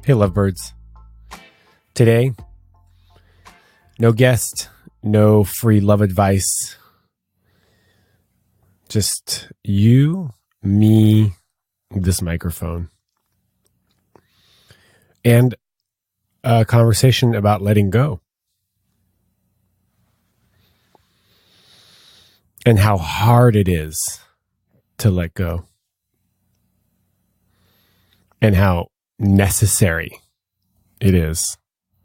Hey, Lovebirds. Today, no guest, no free love advice. Just you, me, this microphone. And a conversation about letting go. And how hard it is to let go. And how necessary it is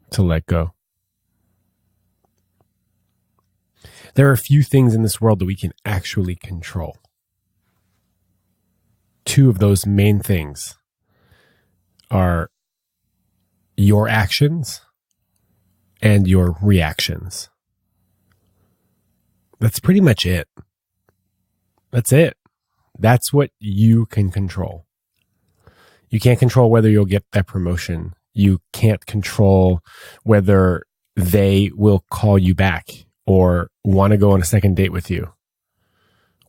to let go. There are a few things in this world that we can actually control. Two of those main things are your actions and your reactions. That's pretty much it. That's it. That's what you can control. You can't control whether you'll get that promotion. You can't control whether they will call you back or want to go on a second date with you,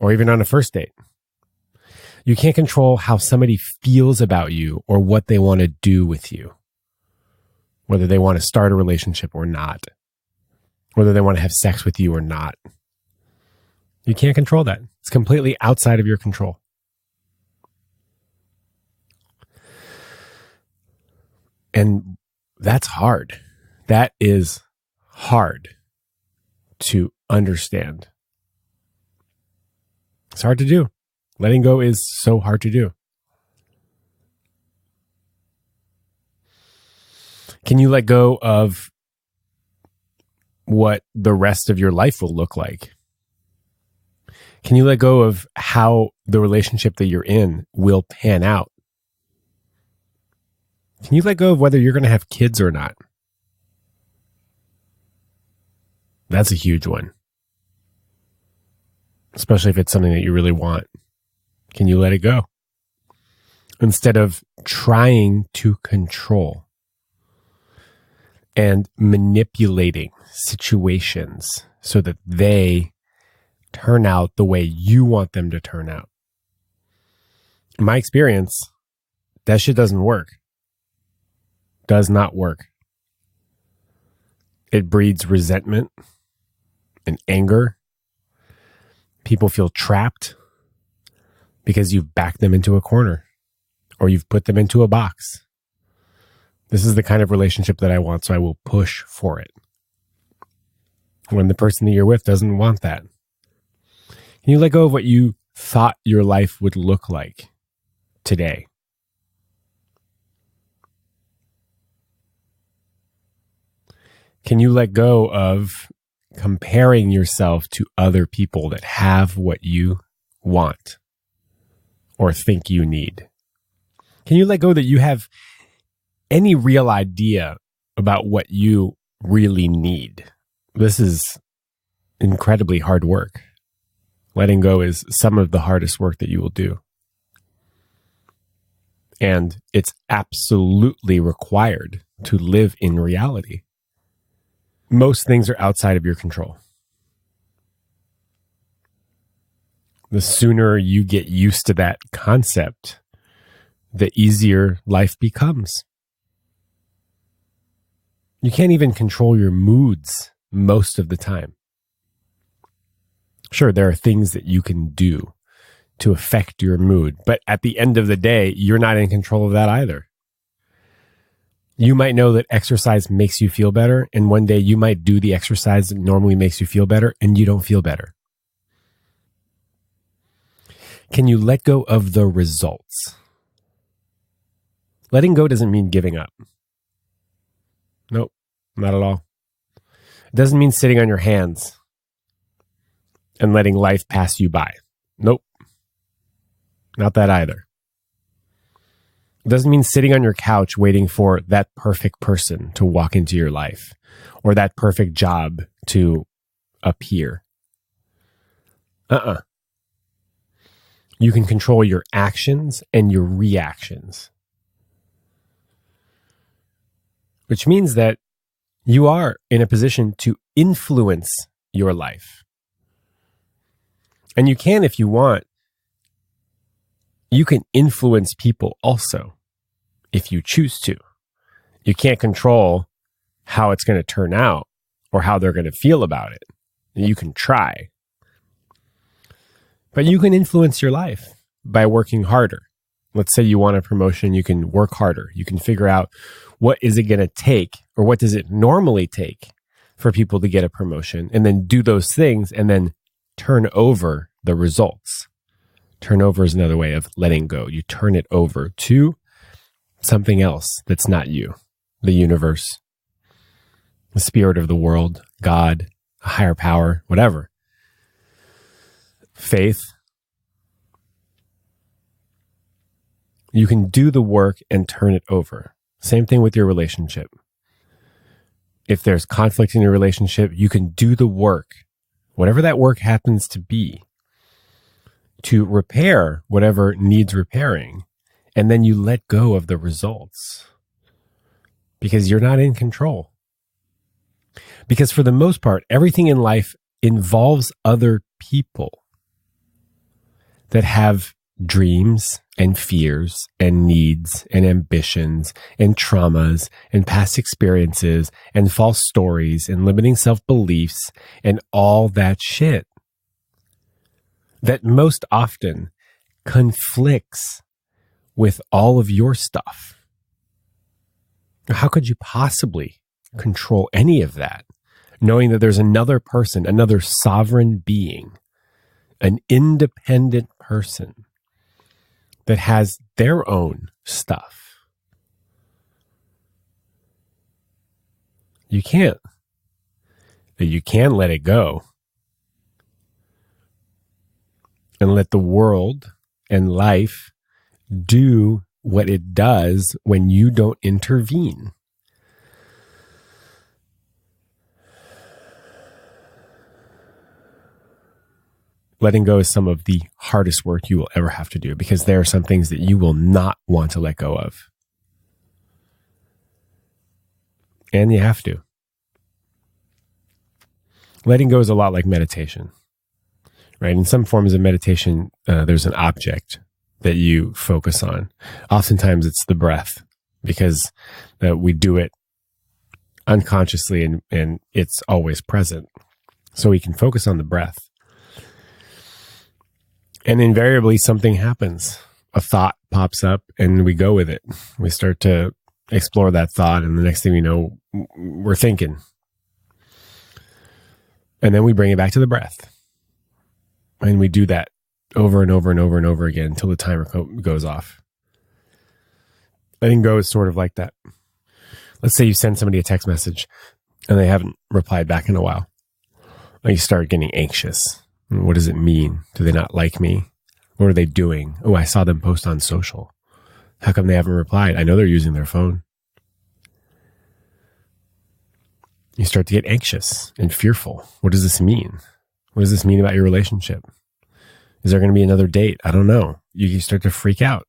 or even on a first date. You can't control how somebody feels about you or what they want to do with you, whether they want to start a relationship or not, whether they want to have sex with you or not. You can't control that. It's completely outside of your control. And that's hard. That is hard to understand. It's hard to do. Letting go is so hard to do. Can you let go of what the rest of your life will look like? Can you let go of how the relationship that you're in will pan out? Can you let go of whether you're going to have kids or not? That's a huge one. Especially if it's something that you really want. Can you let it go? Instead of trying to control and manipulating situations so that they turn out the way you want them to turn out. In my experience, that shit doesn't work. Does not work. It breeds resentment and anger. People feel trapped because you've backed them into a corner or you've put them into a box. This is the kind of relationship that I want, so I will push for it. When the person that you're with doesn't want that. Can you let go of what you thought your life would look like today? Can you let go of comparing yourself to other people that have what you want or think you need? Can you let go that you have any real idea about what you really need? This is incredibly hard work. Letting go is some of the hardest work that you will do. And it's absolutely required to live in reality. Most things are outside of your control. The sooner you get used to that concept, the easier life becomes. You can't even control your moods most of the time. Sure, there are things that you can do to affect your mood, but at the end of the day, you're not in control of that either. You might know that exercise makes you feel better, and one day you might do the exercise that normally makes you feel better, and you don't feel better. Can you let go of the results? Letting go doesn't mean giving up. Nope, not at all. It doesn't mean sitting on your hands and letting life pass you by. Nope, not that either. It doesn't mean sitting on your couch waiting for that perfect person to walk into your life or that perfect job to appear. You can control your actions and your reactions, which means that you are in a position to influence your life. And you can, if you want, you can influence people also if you choose to. You can't control how it's going to turn out or how they're going to feel about it. You can try. But you can influence your life by working harder. Let's say you want a promotion, you can work harder. You can figure out what is it going to take, or what does it normally take for people to get a promotion, and then do those things and then turn over the results. Turn over is another way of letting go. You turn it over to something else that's not you, the universe, the spirit of the world, God, a higher power, whatever. Faith. You can do the work and turn it over. Same thing with your relationship. If there's conflict in your relationship, you can do the work, whatever that work happens to be, to repair whatever needs repairing, and then you let go of the results because you're not in control. Because for the most part, everything in life involves other people that have dreams and fears and needs and ambitions and traumas and past experiences and false stories and limiting self-beliefs and all that shit that most often conflicts with all of your stuff. How could you possibly control any of that, knowing that there's another person, another sovereign being, an independent person that has their own stuff? You can't. But you can let it go and let the world and life do what it does when you don't intervene. Letting go is some of the hardest work you will ever have to do, because there are some things that you will not want to let go of. And you have to. Letting go is a lot like meditation, right? In some forms of meditation, there's an object that you focus on. Oftentimes it's the breath, because we do it unconsciously and it's always present. So we can focus on the breath. And invariably something happens. A thought pops up and we go with it. We start to explore that thought, and the next thing we know, we're thinking. And then we bring it back to the breath. And we do that over and over and over and over again until the timer goes off. Letting go is sort of like that. Let's say you send somebody a text message and they haven't replied back in a while. And you start getting anxious. What does it mean? Do they not like me? What are they doing? Oh, I saw them post on social. How come they haven't replied? I know they're using their phone. You start to get anxious and fearful. What does this mean? What does this mean about your relationship? Is there going to be another date? I don't know. You start to freak out,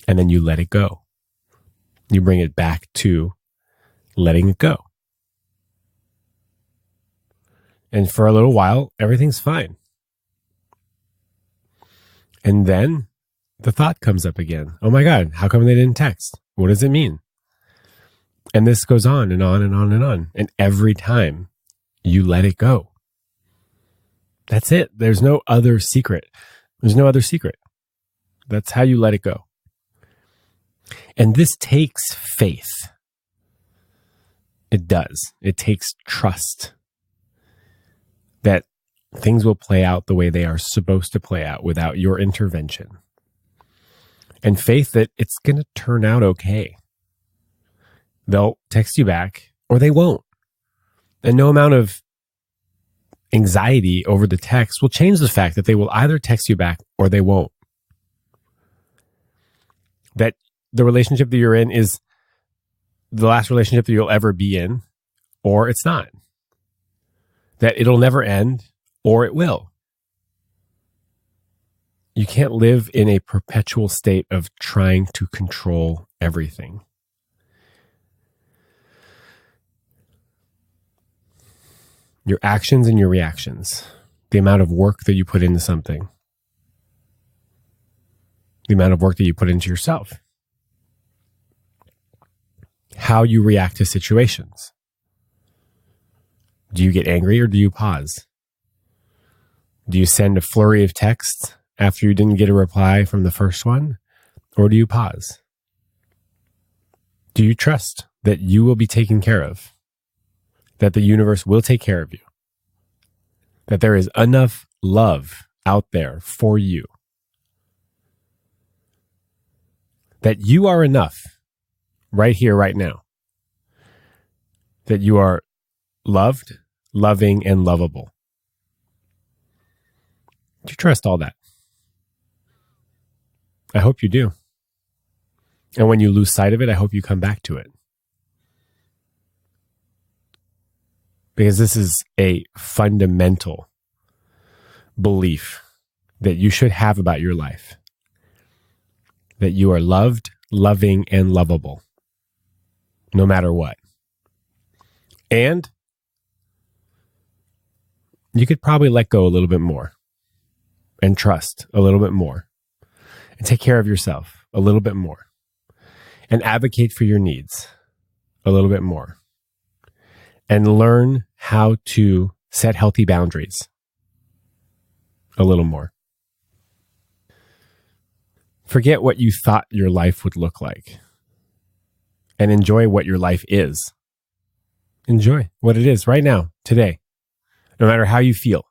and then you let it go. You bring it back to letting it go. And for a little while, everything's fine. And then the thought comes up again. Oh my God, how come they didn't text? What does it mean? And this goes on and on and on and on. And every time you let it go. That's it. There's no other secret. There's no other secret. That's how you let it go. And this takes faith. It does. It takes trust that things will play out the way they are supposed to play out without your intervention. And faith that it's going to turn out okay. They'll text you back or they won't. And no amount of anxiety over the text will change the fact that they will either text you back or they won't. That the relationship that you're in is the last relationship that you'll ever be in, or it's not. That it'll never end, or it will. You can't live in a perpetual state of trying to control everything. Your actions and your reactions, the amount of work that you put into something, the amount of work that you put into yourself, how you react to situations. Do you get angry or do you pause? Do you send a flurry of texts after you didn't get a reply from the first one? Or do you pause? Do you trust that you will be taken care of? That the universe will take care of you? That there is enough love out there for you? That you are enough right here, right now? That you are loved, loving, and lovable? Do you trust all that? I hope you do. And when you lose sight of it, I hope you come back to it. Because this is a fundamental belief that you should have about your life. That you are loved, loving, and lovable, no matter what. And you could probably let go a little bit more and trust a little bit more and take care of yourself a little bit more and advocate for your needs a little bit more and learn how to set healthy boundaries a little more. Forget what you thought your life would look like and enjoy what your life is. Enjoy what it is right now, today, no matter how you feel.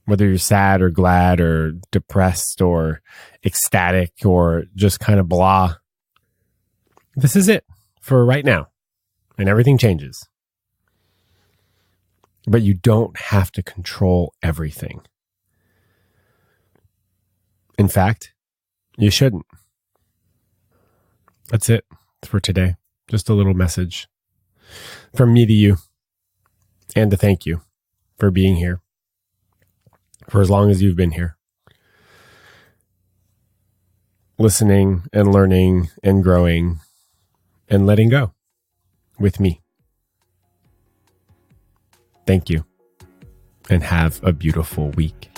Whether you're sad or glad or depressed or ecstatic or just kind of blah. This is it for right now. And everything changes. But you don't have to control everything. In fact, you shouldn't. That's it for today. Just a little message from me to you and to thank you for being here for as long as you've been here. Listening and learning and growing and letting go with me. Thank you and have a beautiful week.